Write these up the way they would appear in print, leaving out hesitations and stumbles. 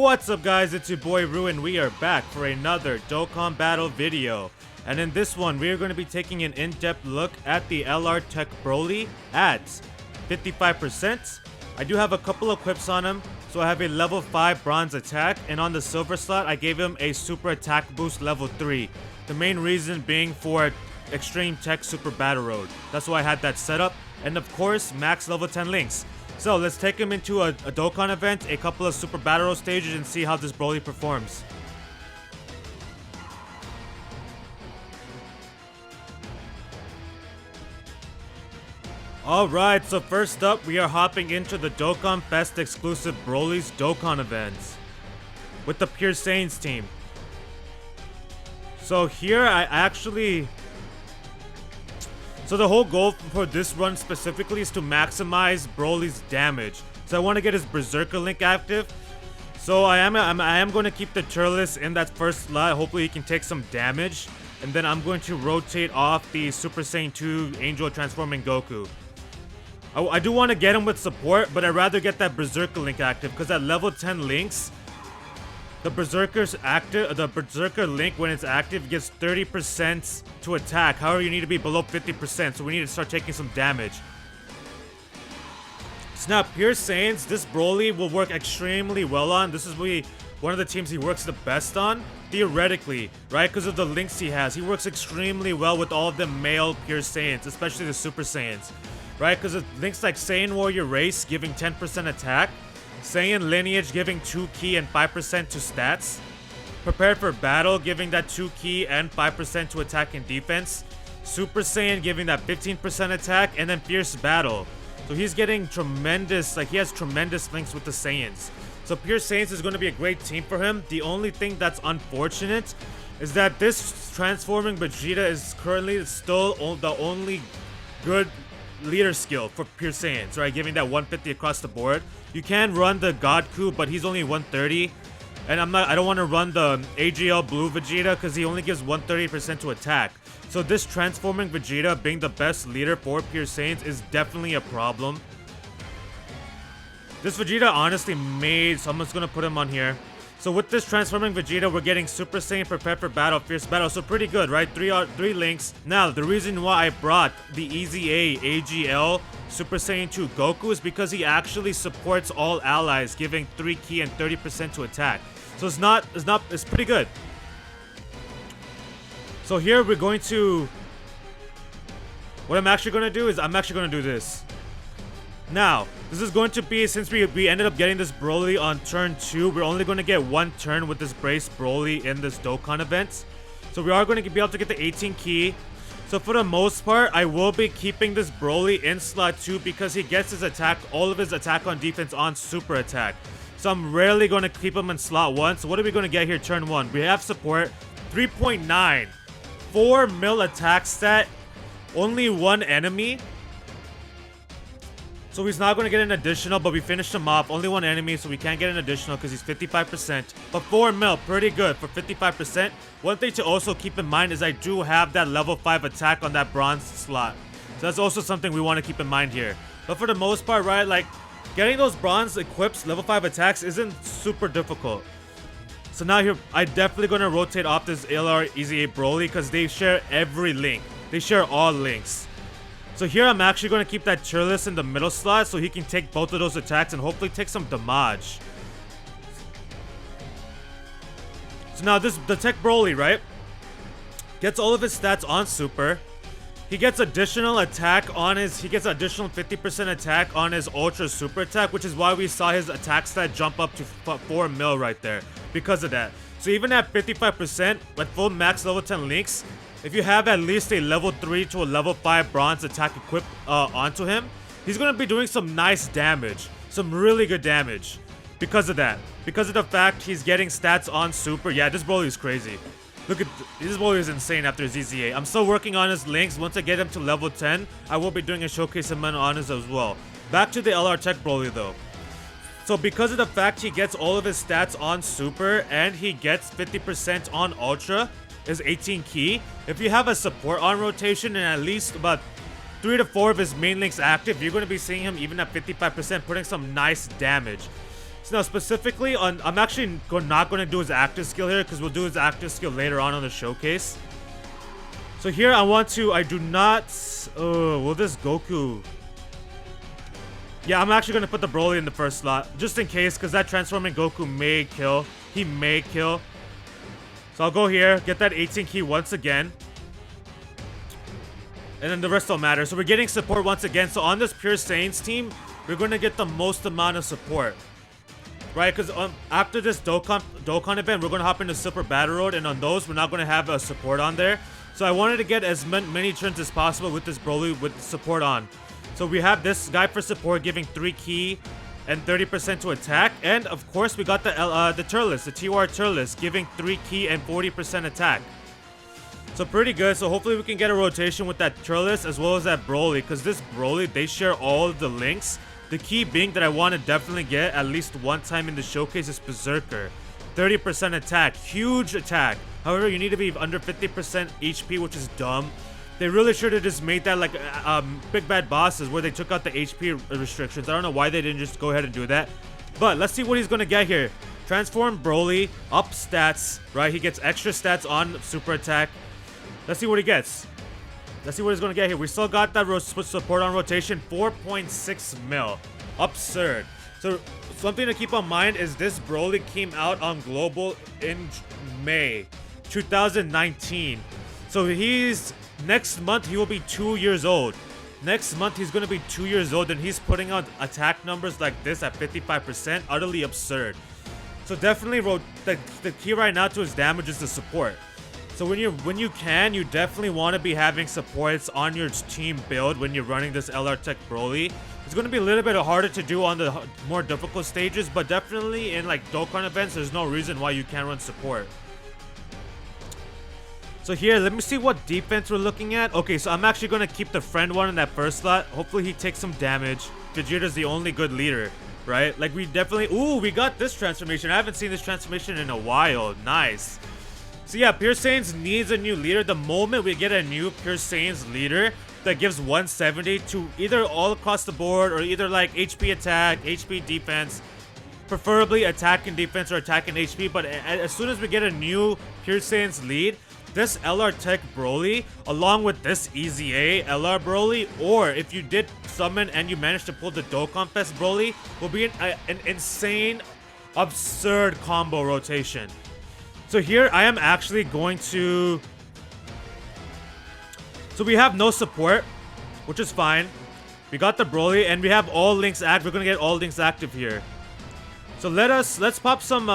What's up guys, it's your boy Ru and we are back for another Dokkan battle video. And in this one, we are going to be taking an in-depth look at the Teq Broly at 55%. I do have a couple of quips on him. So I have a level 5 bronze attack, and on the silver slot, I gave him a super attack boost level 3. The main reason being for Extreme Teq Super Battle Road. That's why I had that set up. And of course, max level 10 links. So let's take him into a Dokkan event, a couple of Super Battle Road stages, and see how this Broly performs. Alright, so first up, we are hopping into the Dokkan Fest exclusive Broly's Dokkan events with the Pure Saiyans team. So here So the whole goal for this run specifically is to maximize Broly's damage. So I want to get his Berserker Link active. So I am going to keep the Turles in that first slot. Hopefully he can take some damage. And then I'm going to rotate off the Super Saiyan 2 Angel Transforming Goku. I do want to get him with support, but I'd rather get that Berserker Link active because at level 10 links, the Berserker Link, when it's active, gives 30% to attack. However, you need to be below 50%, so we need to start taking some damage. So now, Pure Saiyans, this Broly will work extremely well on. This is one of the teams he works the best on, theoretically, right? Because of the links he has. He works extremely well with all of the male Pure Saiyans, especially the Super Saiyans, right? Because of links like Saiyan Warrior Race giving 10% attack, Saiyan Lineage giving 2 key and 5% to stats, Prepared for Battle giving that 2 key and 5% to attack and defense, Super Saiyan giving that 15% attack, and then Fierce Battle. So he's getting tremendous, he has tremendous links with the Saiyans. So Pure Saiyans is going to be a great team for him. The only thing that's unfortunate is that this Transforming Vegeta is currently still the only good leader skill for Pure Saiyans, right? Giving that 150 across the board. You can run the God Coup, but he's only 130. And I don't want to run the AGL Blue Vegeta because he only gives 130% to attack. So this Transforming Vegeta being the best leader for Pure Saiyans is definitely a problem. This Vegeta honestly made, so I'm just going to put him on here. So with this Transforming Vegeta, we're getting Super Saiyan, Prepared for Battle, Fierce Battle. So pretty good, right? Three links. Now, the reason why I brought the Easy A AGL Super Saiyan 2 Goku is because he actually supports all allies, giving 3 key and 30% to attack. So it's pretty good. So here we're going to, what I'm actually going to do is I'm actually going to do this. Now, this is going to be, since we ended up getting this Broly on turn 2, we're only going to get 1 turn with this Brace Broly in this Dokkan event. So we are going to be able to get the 18 key. So for the most part, I will be keeping this Broly in slot 2 because he gets his attack, all of his attack on defense on super attack. So I'm rarely going to keep him in slot 1. So what are we going to get here turn 1? We have support, 3.9, 4 mil attack stat, only 1 enemy. So he's not going to get an additional, but we finished him off. Only 1 enemy, so we can't get an additional because he's 55%. But 4 mil, pretty good for 55%. One thing to also keep in mind is I do have that level 5 attack on that bronze slot. So that's also something we want to keep in mind here. But for the most part, right, getting those bronze equips, level 5 attacks isn't super difficult. So now here, I'm definitely going to rotate off this LR Easy A Broly because they share every link. They share all links. So here I'm actually going to keep that Turles in the middle slot so he can take both of those attacks and hopefully take some damage. So now the Teq Broly, right, gets all of his stats on super. He gets additional attack on his, he gets additional 50% attack on his Ultra Super attack, which is why we saw his attack stat jump up to 4 mil right there because of that. So even at 55% with full max level 10 links, if you have at least a level 3 to a level 5 bronze attack equipped onto him, he's going to be doing some nice damage. Some really good damage. Because of that. Because of the fact he's getting stats on super. Yeah, this Broly is crazy. Look at this Broly is insane after his EZA. I'm still working on his links. Once I get him to level 10, I will be doing a showcase him on his as well. Back to the Teq Broly though. So because of the fact he gets all of his stats on super and he gets 50% on ultra, is 18 key. If you have a support on rotation and at least about 3 to 4 of his main links active, you're going to be seeing him even at 55% putting some nice damage. So now specifically on, I'm actually not going to do his active skill here because we'll do his active skill later on the showcase. So here I do not, will this Goku? Yeah, I'm actually going to put the Broly in the first slot just in case because that transforming Goku may kill. He may kill. So I'll go here, get that 18 key once again. And then the rest don't matter. So we're getting support once again. So on this Pure Saiyans team, we're going to get the most amount of support. Right? Because after this Dokkan event, we're going to hop into Super Battle Road. And on those, we're not going to have a support on there. So I wanted to get as many turns as possible with this Broly with support on. So we have this guy for support giving 3 key and 30% to attack. And of course, we got the Turles, the TOR Turles, giving 3 key and 40% attack. So pretty good. So hopefully we can get a rotation with that Turles as well as that Broly. Because this Broly, they share all of the links. The key being that I want to definitely get at least one time in the showcase is Berserker. 30% attack. Huge attack. However, you need to be under 50% HP, which is dumb. They really should have just made that like Big Bad Bosses where they took out the HP restrictions. I don't know why they didn't just go ahead and do that. But let's see what he's going to get here. Transform Broly, up stats, right? He gets extra stats on super attack. Let's see what he gets. Let's see what he's going to get here. We still got that support on rotation. 4.6 mil. Absurd. So something to keep in mind is this Broly came out on Global in May 2019. So next month he will be 2 years old. Next month he's going to be 2 years old and he's putting out attack numbers like this at 55%. Utterly absurd. So definitely the key right now to his damage is the support. So when you can, you definitely want to be having supports on your team build when you're running this LR Teq Broly. It's going to be a little bit harder to do on the more difficult stages, but definitely in like Dokkan events, there's no reason why you can't run support. So here, let me see what defense we're looking at. Okay, so I'm actually going to keep the friend one in that first slot. Hopefully he takes some damage. Vegeta's the only good leader, right? Like we definitely, ooh, we got this transformation. I haven't seen this transformation in a while. Nice. So yeah, Pure Saiyans needs a new leader. The moment we get a new Pure Saiyans leader that gives 170 to either all across the board or either like HP attack, HP defense, preferably attack and defense or attack and HP. But as soon as we get a new Pure Saiyans lead, this LR Teq Broly, along with this EZA LR Broly, or if you did summon and you managed to pull the Dokkan Fest Broly, will be an insane, absurd combo rotation. So here I am actually going to... So we have no support, which is fine. We got the Broly and we have all links active. We're going to get all links active here. So let's pop some...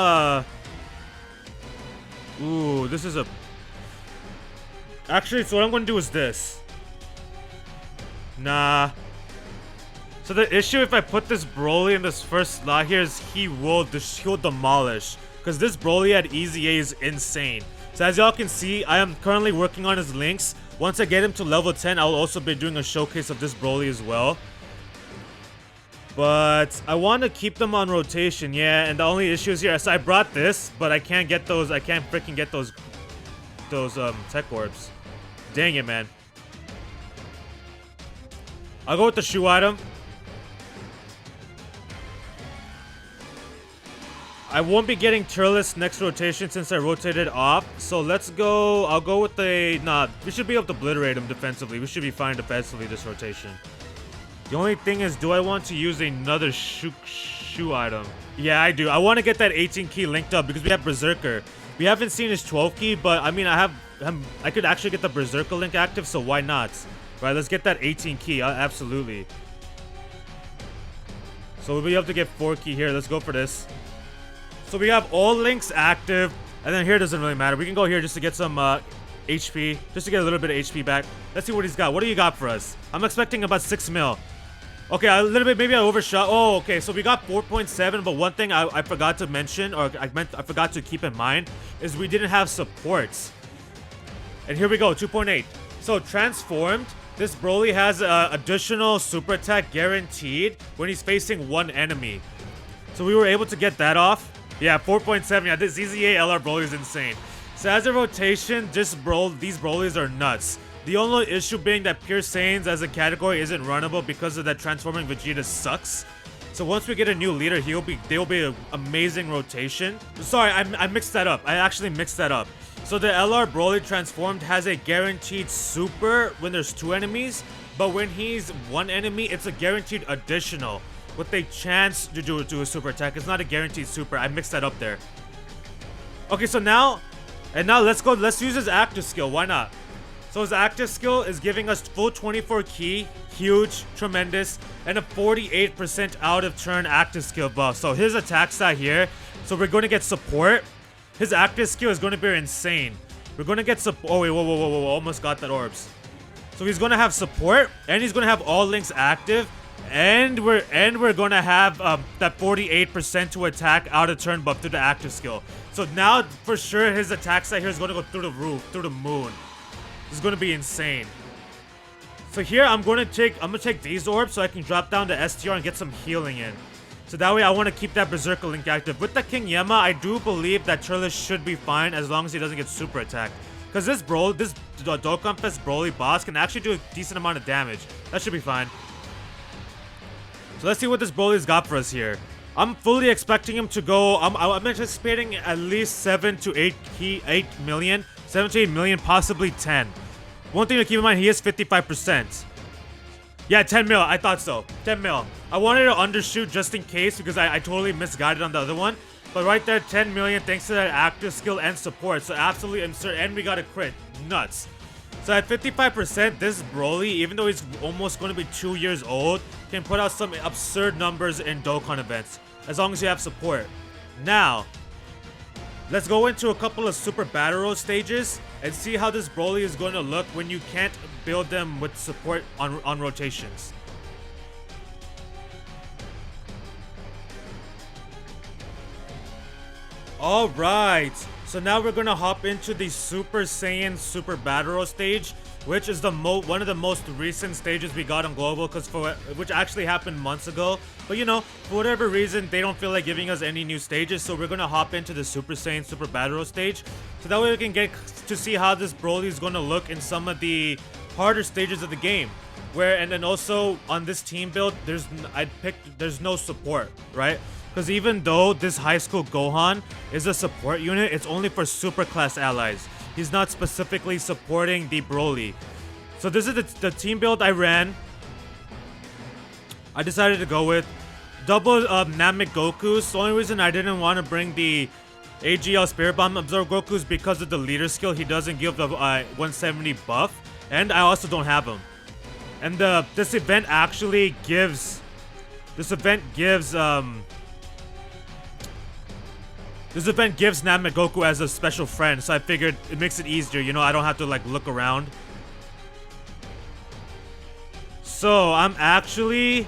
Ooh, this is a... Actually, so what I'm going to do is this. Nah. So the issue if I put this Broly in this first slot here is he'll demolish. Because this Broly at EZA is insane. So as y'all can see, I am currently working on his links. Once I get him to level 10, I'll also be doing a showcase of this Broly as well. But I want to keep them on rotation, yeah. And the only issue is here, so I brought this, but I can't get those. I can't freaking get those Tech Orbs. Dang it, man. I'll go with the shoe item. I won't be getting Turles next rotation since I rotated off. So let's go. I'll go with the... Nah, we should be able to obliterate him defensively. We should be fine defensively this rotation. The only thing is, do I want to use another shoe item? Yeah, I do. I want to get that 18 key linked up because we have Berserker. We haven't seen his 12 key, but I mean, I could actually get the Berserker link active, so why not? Right, let's get that 18 key. Absolutely. So we'll be able to get 4 key here. Let's go for this. So we have all links active, and then here doesn't really matter. We can go here just to get some HP, just to get a little bit of HP back. Let's see what he's got. What do you got for us? I'm expecting about 6 mil. Okay, a little bit, maybe I overshot. Oh, okay, so we got 4.7, but one thing I forgot to mention, or I forgot to keep in mind, is we didn't have supports. And here we go, 2.8. So transformed, this Broly has additional super attack guaranteed when he's facing one enemy. So we were able to get that off. Yeah, 4.7. Yeah, this EZA LR Broly is insane. So as a rotation, these Brolys are nuts. The only issue being that Pure Saiyans as a category isn't runnable because of that transforming Vegeta sucks. So once we get a new leader, they'll be an amazing rotation. Sorry, I mixed that up. I actually mixed that up. So the LR Broly transformed has a guaranteed super when there's 2 enemies, but when he's 1 enemy, it's a guaranteed additional with a chance to do a super attack. It's not a guaranteed super. I mixed that up there. Okay, so now let's use his active skill. Why not? So his active skill is giving us full 24 key, huge, tremendous, and a 48% out of turn active skill buff. So his attack stat here, so we're going to get support. His active skill is going to be insane. We're going to get support. Oh wait, whoa, almost got that orbs. So he's going to have support, and he's going to have all links active, and we're going to have that 48% to attack out of turn buff through the active skill. So now for sure his attack stat here is going to go through the roof, through the moon. This is going to be insane. So here I'm going to take these orbs so I can drop down to STR and get some healing in. So that way I want to keep that Berserker Link active. With the King Yemma, I do believe that Turles should be fine as long as he doesn't get super attacked. Because this Dokkan Fest Broly boss can actually do a decent amount of damage. That should be fine. So let's see what this Broly's got for us here. I'm fully expecting him to go. I'm anticipating at least 7 to 8 million. 7 to 8 million, possibly 10. One thing to keep in mind, he is 55%. Yeah, 10 mil. I thought so. 10 mil. I wanted to undershoot just in case because I totally misguided on the other one. But right there, 10 million thanks to that active skill and support. So absolutely insert. And we got a crit. Nuts. So at 55%, this Broly, even though he's almost going to be 2 years old, can put out some absurd numbers in Dokkan events. As long as you have support. Now, let's go into a couple of super battle road stages and see how this Broly is going to look when you can't build them with support on rotations. Alright, so now we're going to hop into the Super Saiyan Super Battle Road stage, which is one of the most recent stages we got on Global, which actually happened months ago. But you know, for whatever reason, they don't feel like giving us any new stages, so we're gonna hop into the Super Saiyan Super Battle Road stage, so that way we can get to see how this Broly is gonna look in some of the harder stages of the game. And then also on this team build, there's no support, right? Because even though this high school Gohan is a support unit, it's only for super class allies. He's not specifically supporting the Broly. So this is the team build I ran. I decided to go with double Namek Gokus. The only reason I didn't want to bring the AGL Spirit Bomb Absorb Gokus because of the leader skill. He doesn't give the 170 buff, and I also don't have him. And this event actually gives Namek Goku as a special friend, so I figured it makes it easier, you know, I don't have to like look around. So I'm actually...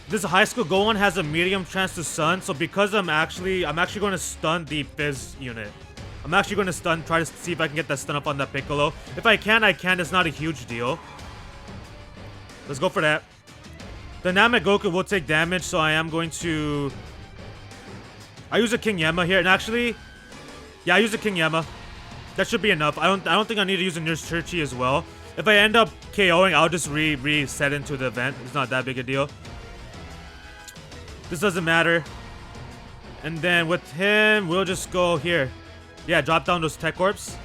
This high school Gohan has a medium chance to stun, so because I'm actually going to stun the Fizz unit. I'm actually going to try to see if I can get that stun up on that Piccolo. If I can, I can. It's not a huge deal. Let's go for that. The Namek Goku will take damage, so I am going to... I use a King Yemma here, and actually... Yeah, I use a King Yemma. That should be enough. I don't think I need to use a Nurse Churchy as well. If I end up KOing, I'll just reset into the event. It's not that big a deal. This doesn't matter. And then with him, we'll just go here. Yeah, drop down those Teq Orbs.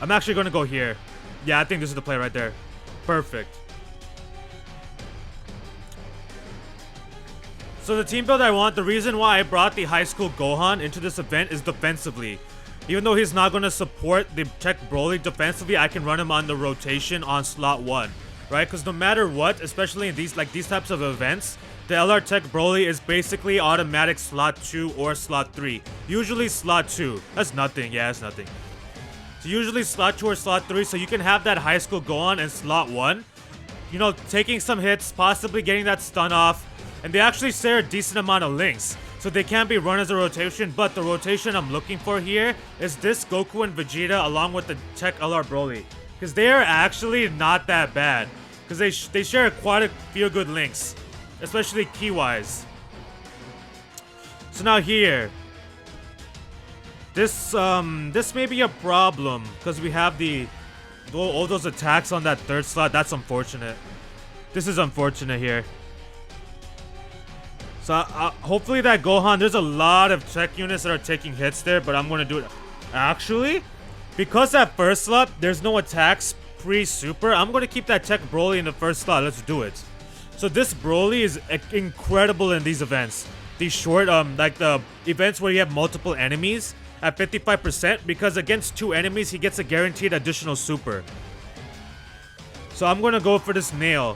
I'm actually going to go here. Yeah, I think this is the play right there. Perfect. So the team build I want, the reason why I brought the high school Gohan into this event is defensively. Even though he's not going to support the Teq Broly defensively, I can run him on the rotation on slot 1. Right? Because no matter what, especially in these types of events, the LR Teq Broly is basically automatic slot 2 or slot 3. Usually slot 2. That's nothing. Yeah, that's nothing. So usually slot 2 or slot 3, so you can have that high school Gohan in slot 1. You know, taking some hits, possibly getting that stun off. And they actually share a decent amount of links. So they can be run as a rotation, but the rotation I'm looking for here is this Goku and Vegeta along with the Teq LR Broly. Because they are actually not that bad. Because they share quite a few good links. Especially key-wise. So now here. This may be a problem because we have all those attacks on that third slot. That's unfortunate. This is unfortunate here. So hopefully that Gohan, there's a lot of Teq units that are taking hits there, but I'm gonna do it. Actually, because that first slot, there's no attacks pre-super, I'm gonna keep that Teq Broly in the first slot. Let's do it. So this Broly is incredible in these events. These short, like the events where you have multiple enemies at 55%, because against 2 enemies, he gets a guaranteed additional super. So I'm gonna go for this nail.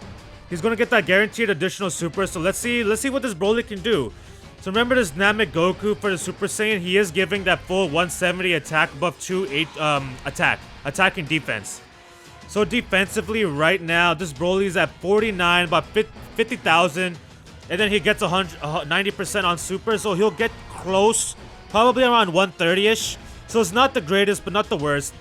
He's gonna get that guaranteed additional super. So let's see what this Broly can do. So remember this Namek Goku for the Super Saiyan, he is giving that full 170 attack buff to 8 attack and defense. So defensively right now, this Broly is at 49, about 50,000, and then he gets 90% on super, so he'll get close, probably around 130-ish. So it's not the greatest, but not the worst.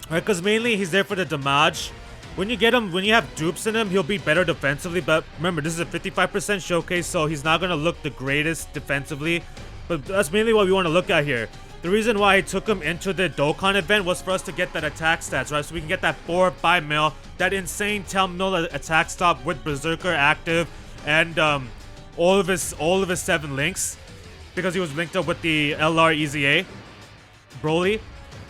Right, because mainly he's there for the damage. When you get him, when you have dupes in him, he'll be better defensively. But remember, this is a 55% showcase, so he's not going to look the greatest defensively. But that's mainly what we want to look at here. The reason why I took him into the Dokkan event was for us to get that attack stats, right? So we can get that 4 or 5 mil, that insane 10 mil attack stop with Berserker active, and all of his 7 links, because he was linked up with the LR EZA Broly.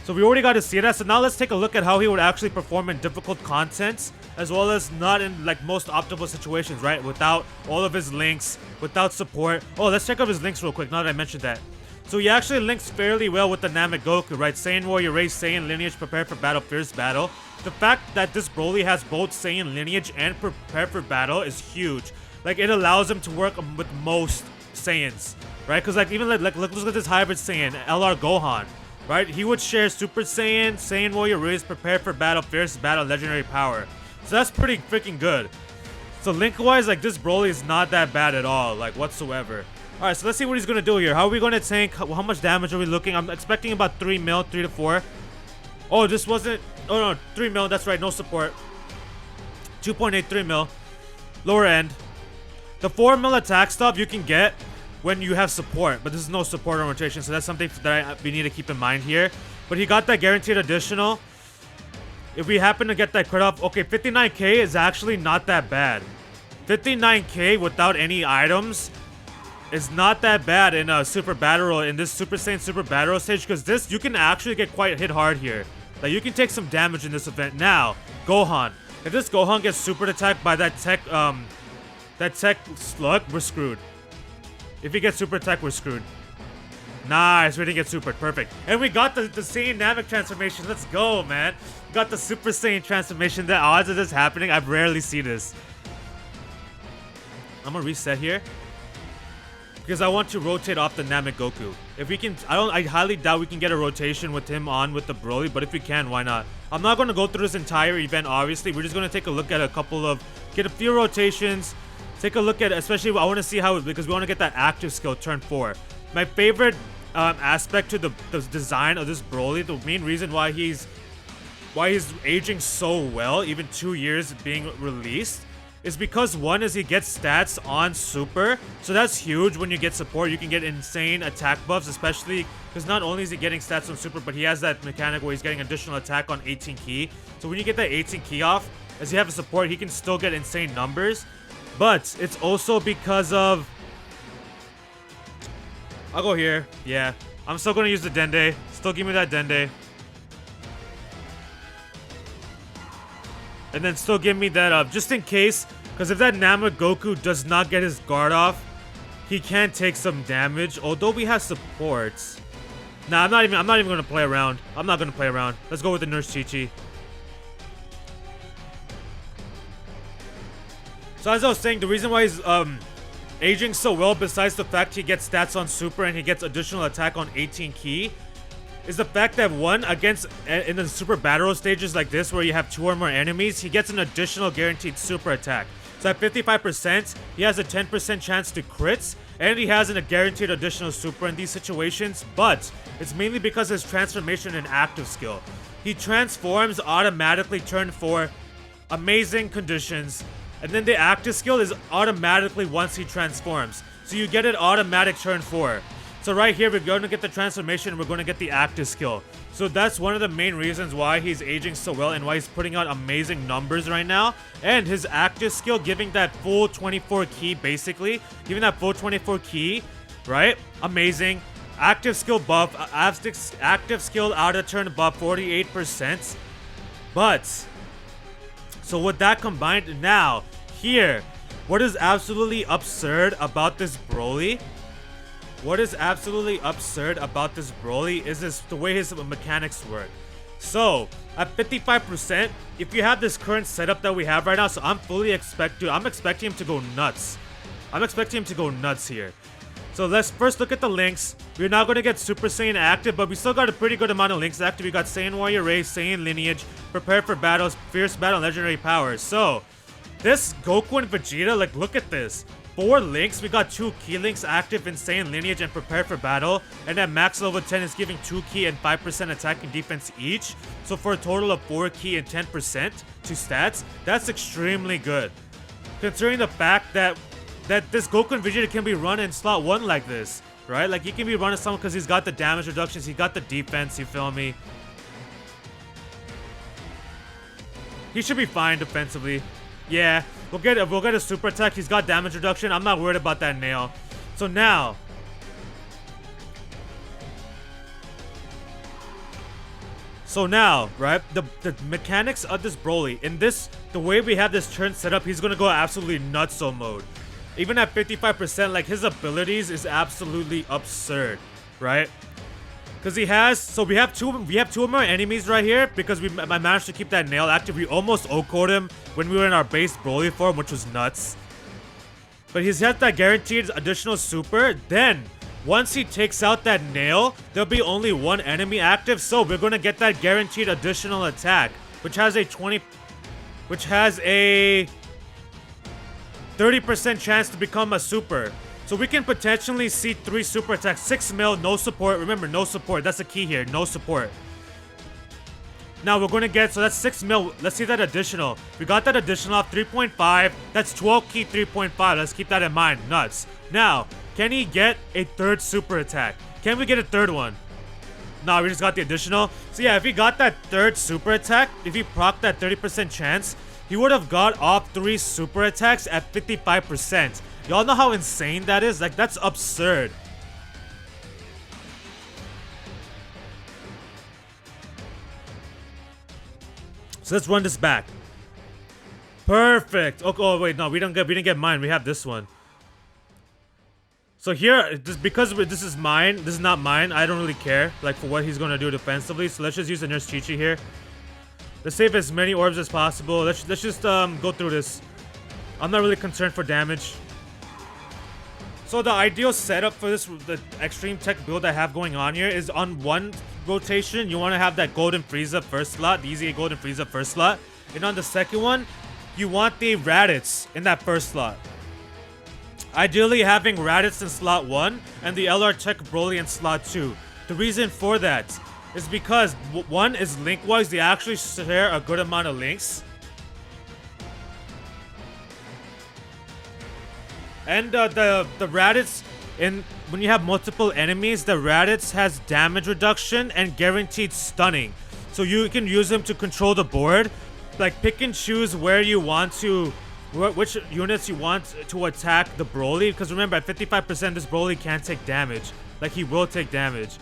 So we already got to see that. So now let's take a look at how he would actually perform in difficult contents, as well as not in like most optimal situations, right? Without all of his links, without support. Oh, let's check out his links real quick now that I mentioned that. So he actually links fairly well with the Namek Goku, right? Saiyan Warrior Race, Saiyan Lineage, Prepare for Battle, Fierce Battle. The fact that this Broly has both Saiyan Lineage and Prepare for Battle is huge. Like, it allows him to work with most Saiyans, right? Because like even look at this hybrid Saiyan, LR Gohan. Right? He would share Super Saiyan, Saiyan Warrior Race, Prepare for Battle, Fierce Battle, Legendary Power. So that's pretty freaking good. So link-wise, like, this Broly is not that bad at all, like, whatsoever. Alright, so let's see what he's gonna do here. How are we gonna tank? How much damage are we looking? I'm expecting about 3 mil, 3 to 4. Oh, this wasn't... Oh, no, 3 mil, that's right, no support. 2.83 mil. Lower end. The 4 mil attack stop you can get when you have support, but this is no support on rotation, so that's something that we need to keep in mind here. But he got that guaranteed additional. If we happen to get that crit off, okay, 59k is actually not that bad. 59k without any items is not that bad in a Super Battle, in this Super Saiyan Super Battle stage, because this, you can actually get quite hit hard here. Like, you can take some damage in this event. Now, Gohan. If this Gohan gets super attacked by that Teq slug, we're screwed. If he gets super attack, we're screwed. Nice, we didn't get super. Perfect. And we got the Saiyan Namek transformation. Let's go, man. We got the Super Saiyan transformation. The odds of this happening, I've rarely seen this. I'm gonna reset here, because I want to rotate off the Namek Goku. If we can, I highly doubt we can get a rotation with him on with the Broly, but if we can, why not? I'm not gonna go through this entire event, obviously. We're just gonna take a look at get a few rotations. Take a look at, especially I want to see how, because we want to get that active skill turn 4. My favorite aspect to the design of this Broly, the main reason why he's aging so well, even 2 years being released, is because one is he gets stats on super, so that's huge. When you get support, you can get insane attack buffs, especially because not only is he getting stats on super, but he has that mechanic where he's getting additional attack on 18 key. So when you get that 18 key off, as you have a support, he can still get insane numbers. But it's also because of... I'll go here. Yeah. I'm still going to use the Dende. Still give me that Dende. And then still give me that up. Just in case. Because if that Namek Goku does not get his guard off, he can take some damage. Although we have supports. Nah, I'm not even going to play around. I'm not going to play around. Let's go with the Nurse Chi-Chi. So as I was saying, the reason why he's aging so well, besides the fact he gets stats on super and he gets additional attack on 18 key, is the fact that one, against in the super battle stages like this where you have 2 or more enemies, he gets an additional guaranteed super attack. So at 55%, he has a 10% chance to crits, and he has a guaranteed additional super in these situations, but it's mainly because his transformation and active skill. He transforms automatically turn 4, amazing conditions. And then the active skill is automatically once he transforms. So you get it automatic turn 4. So So right here, we're going to get the transformation, we're going to get the active skill. So that's one of the main reasons why he's aging so well and why he's putting out amazing numbers right now. And his active skill, giving that full 24 key, basically. Giving that full 24 key, right? Amazing. Active skill buff, active skill out of turn buff, 48%. But, so with that combined, now, here, what is absolutely absurd about this Broly? What is absolutely absurd about this Broly is the way his mechanics work. So, at 55%, if you have this current setup that we have right now, so I'm expecting him to go nuts. I'm expecting him to go nuts here. So let's first look at the links. We're not going to get Super Saiyan active, but we still got a pretty good amount of links active. We got Saiyan Warrior Race, Saiyan Lineage, Prepare for Battles, Fierce Battle, Legendary Powers. So, this Goku and Vegeta, like, look at this. 4 links, we got 2 key links active in Saiyan Lineage and Prepare for Battle. And at max level 10 is giving 2 key and 5% attack and defense each. So for a total of 4 key and 10% to stats, that's extremely good. Considering the fact that this Goku and Vegeta can be run in slot 1 like this, right? Like, he can be running someone because he's got the damage reductions, he got the defense, you feel me? He should be fine defensively. Yeah, we'll get a super attack. He's got damage reduction. I'm not worried about that nail. So now, right, the mechanics of this Broly, in this, the way we have this turn set up, he's gonna go absolutely nutso mode. Even at 55%, like, his abilities is absolutely absurd, right? Because he has, so we have two more enemies right here because I managed to keep that nail active. We almost OHKO'd him when we were in our base Broly form, which was nuts. But he's had that guaranteed additional super. Then, once he takes out that nail, there'll be only 1 enemy active. So we're going to get that guaranteed additional attack, which has a 30% chance to become a super. So we can potentially see 3 super attacks. 6 mil, no support. Remember, no support. That's the key here. No support. Now we're going to get, so that's 6 mil. Let's see that additional. We got that additional off 3.5. That's 12 key 3.5. Let's keep that in mind. Nuts. Now, can he get a 3rd super attack? Can we get a 3rd one? No, we just got the additional. So yeah, if he got that 3rd super attack, if he procced that 30% chance, he would have got off 3 super attacks at 55%. Y'all know how insane that is? Like, that's absurd. So let's run this back. Perfect. Oh wait, no, we didn't get mine. We have this one. So here, because this is mine, this is not mine. I don't really care, like, for what he's gonna do defensively. So let's just use the Nurse Chi-Chi here. Let's save as many orbs as possible. Let's just go through this. I'm not really concerned for damage. So the ideal setup for the Extreme Teq build I have going on here is on 1 rotation, you want to have that Golden Frieza first slot, the Easy Golden Frieza first slot. And on the second one, you want the Raditz in that first slot. Ideally having Raditz in slot 1 and the LR Teq Broly in slot 2. The reason for that is because 1 is link-wise, they actually share a good amount of links. And the Raditz, when you have multiple enemies, the Raditz has damage reduction and guaranteed stunning. So you can use them to control the board. Like, pick and choose where you want to, which units you want to attack the Broly. Because remember, at 55%, this Broly can't take damage. Like, he will take damage.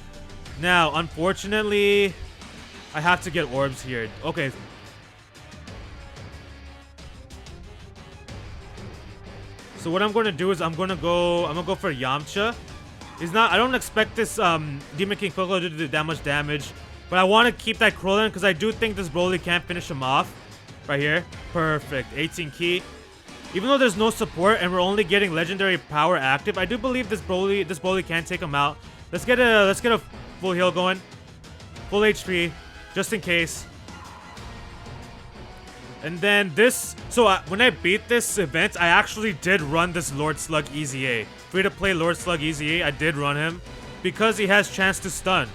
Now, unfortunately, I have to get orbs here. Okay. So what I'm going to do is I'm going to go for Yamcha. I don't expect this Demon King Piccolo to do that much damage, but I want to keep that Krillin because I do think this Broly can't finish him off. Right here. Perfect. 18 key. Even though there's no support and we're only getting legendary power active, I do believe this Broly can take him out. Let's get a full heal going. Full HP just in case. And then this, so when I beat this event, I actually did run this Lord Slug Easy A. Free to play Lord Slug Easy A, I did run him because he has chance to stun.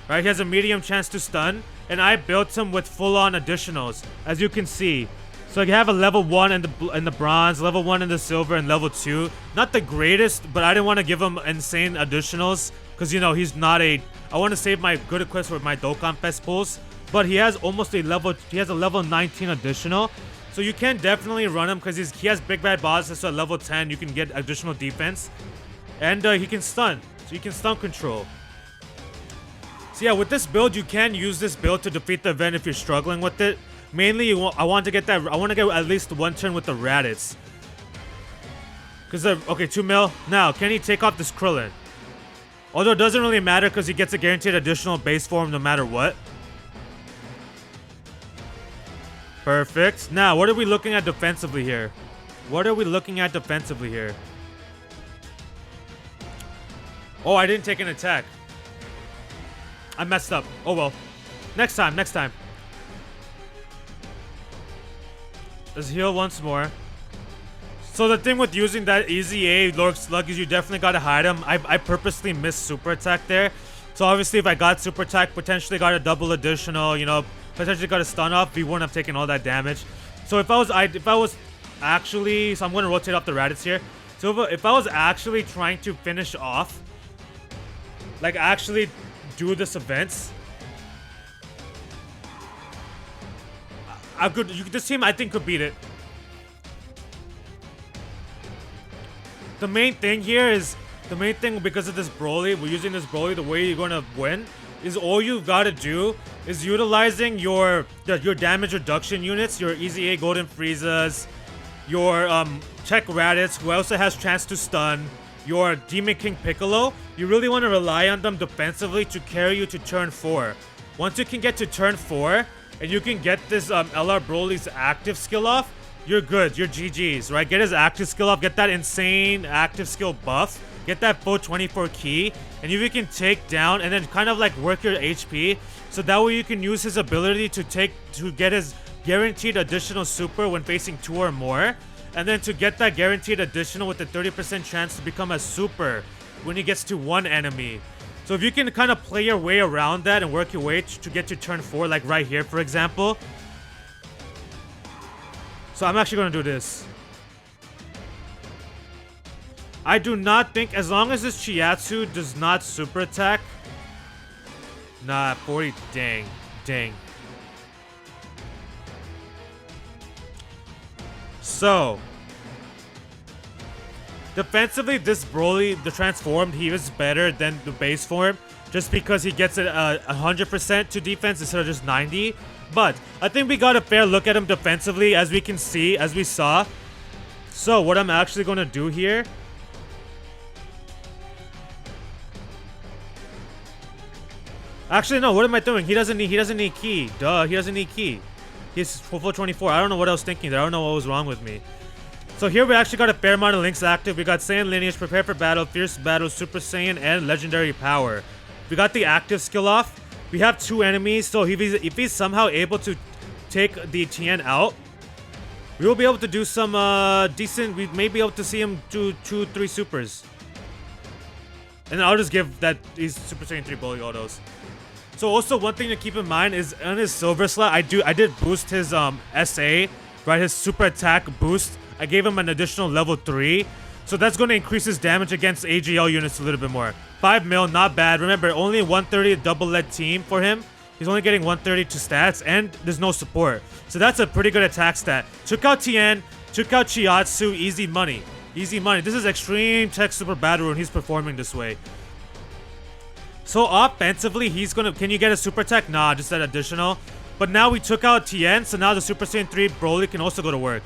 Right, he has a medium chance to stun, and I built him with full-on additionals, as you can see. So I have a level 1 in the bronze, level 1 in the silver, and level 2. Not the greatest, but I didn't want to give him insane additionals Because, you know, he's not a... I want to save my good equips for my Dokkan Fest pulls. But he has almost a level... He has a level 19 additional. So you can definitely run him because he has Big Bad Bosses. So at level 10, you can get additional defense. And he can stun. So you can stun control. So yeah, with this build, you can use this build to defeat the event if you're struggling with it. Mainly, I want to get at least one turn with the Raditz. Because, okay, 2 mil. Now, can he take off this Krillin? Although it doesn't really matter because he gets a guaranteed additional base form no matter what. Perfect. Now, what are we looking at defensively here? Oh, I didn't take an attack. I messed up. Oh well. Next time. Let's heal once more. So the thing with using that easy A Lord Slug is you definitely gotta hide him. I purposely missed super attack there. So obviously if I got super attack, potentially got a double additional, you know, potentially got a stun off, we wouldn't have taken all that damage. So if I was actually, so I'm gonna rotate off the Raditz here. So if I was actually trying to finish off, like actually do this event, this team I think could beat it. The main thing because of this Broly, we're using this Broly, the way you're gonna win is all you gotta do is utilizing your damage reduction units, your Easy A Golden Friezas, your Teq Raditz, who also has chance to stun, your Demon King Piccolo. You really want to rely on them defensively to carry you to turn 4. Once you can get to turn 4 and you can get this LR Broly's active skill off, you're good. You're GG's, right? Get his active skill off. Get that insane active skill buff. Get that full 24 key. And if you can take down and then kind of like work your HP. So that way you can use his ability to get his guaranteed additional super when facing 2 or more. And then to get that guaranteed additional with a 30% chance to become a super when he gets to 1 enemy. So if you can kind of play your way around that and work your way to get to turn 4, like right here, for example. So I'm actually going to do this. I do not think, as long as this Chiatsu does not super attack. Nah, 40, dang. So, defensively, this Broly, the transformed, he is better than the base form. Just because he gets it 100% to defense instead of just 90. But I think we got a fair look at him defensively, as we can see, as we saw. So what I'm actually going to do here. Actually, no, what am I doing? He doesn't need key. Duh, he doesn't need key. He's full 24. I don't know what I was thinking there. I don't know what was wrong with me. So here we actually got a fair amount of links active. We got Saiyan Lineage, Prepare for Battle, Fierce Battle, Super Saiyan, and Legendary Power. We got the active skill off. We have 2 enemies, so if he's somehow able to take the Tien out, we will be able to do some decent. We may be able to see him do 2-3 supers. And then I'll just give that these Super Saiyan 3 Broly autos. So also one thing to keep in mind is on his silver slot, I did boost his SA, right? His super attack boost. I gave him an additional level 3. So that's going to increase his damage against AGL units a little bit more. 5 mil, not bad. Remember, only 130 double-led team for him. He's only getting 130 to stats, and there's no support. So that's a pretty good attack stat. Took out Tien, took out Chiatsu, easy money. Easy money. This is Extreme Teq Super Battle, and he's performing this way. So offensively, he's gonna... Can you get a super attack? Nah, just that additional. But now we took out Tien, so now the Super Saiyan 3 Broly can also go to work.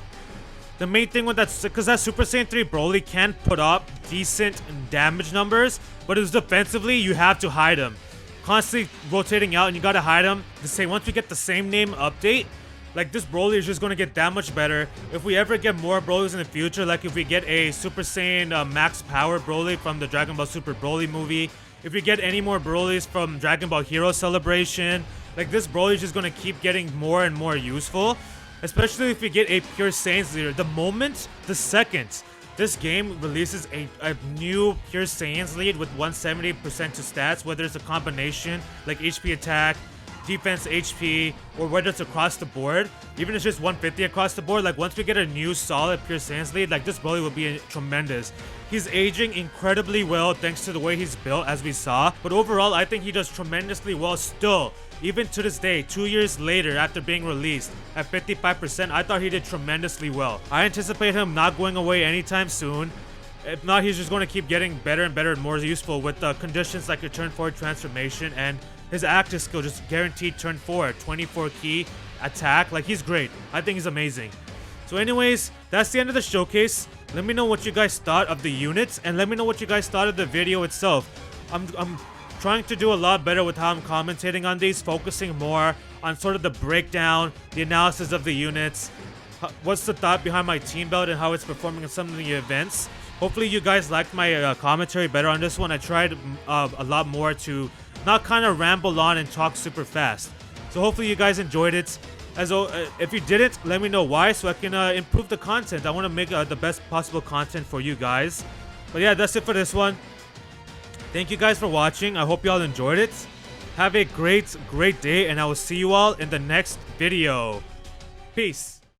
The main thing with that, because that Super Saiyan 3 Broly can put up decent damage numbers, but it's defensively, you have to hide him. Constantly rotating out, and you gotta hide him. Once we get the same name update, like this Broly is just gonna get that much better. If we ever get more Brolys in the future, like if we get a Super Saiyan Max Power Broly from the Dragon Ball Super Broly movie, if we get any more Brolys from Dragon Ball Hero Celebration, like this Broly is just gonna keep getting more and more useful. Especially if we get a pure Saiyans leader. The second this game releases a new pure Saiyans lead with 170% to stats, whether it's a combination like HP attack, defense, HP, or whether it's across the board, even if it's just 150 across the board, like once we get a new solid pure Saiyans lead, like this Broly would be tremendous. He's aging incredibly well thanks to the way he's built, as we saw, but overall I think he does tremendously well still. Even to this day, 2 years later after being released at 55%, I thought he did tremendously well. I anticipate him not going away anytime soon. If not, he's just going to keep getting better and better and more useful with conditions like your turn forward transformation, and his active skill just guaranteed turn forward, 24 key attack. Like, he's great. I think he's amazing. So anyways, that's the end of the showcase. Let me know what you guys thought of the units, and let me know what you guys thought of the video itself. I'm trying to do a lot better with how I'm commentating on these, focusing more on sort of the breakdown, the analysis of the units, what's the thought behind my team build and how it's performing in some of the events. Hopefully you guys liked my commentary better on this one. I tried a lot more to not kind of ramble on and talk super fast. So hopefully you guys enjoyed it. If you didn't, let me know why so I can improve the content. I want to make the best possible content for you guys. But yeah, that's it for this one. Thank you guys for watching. I hope you all enjoyed it. Have a great day, and I will see you all in the next video. Peace.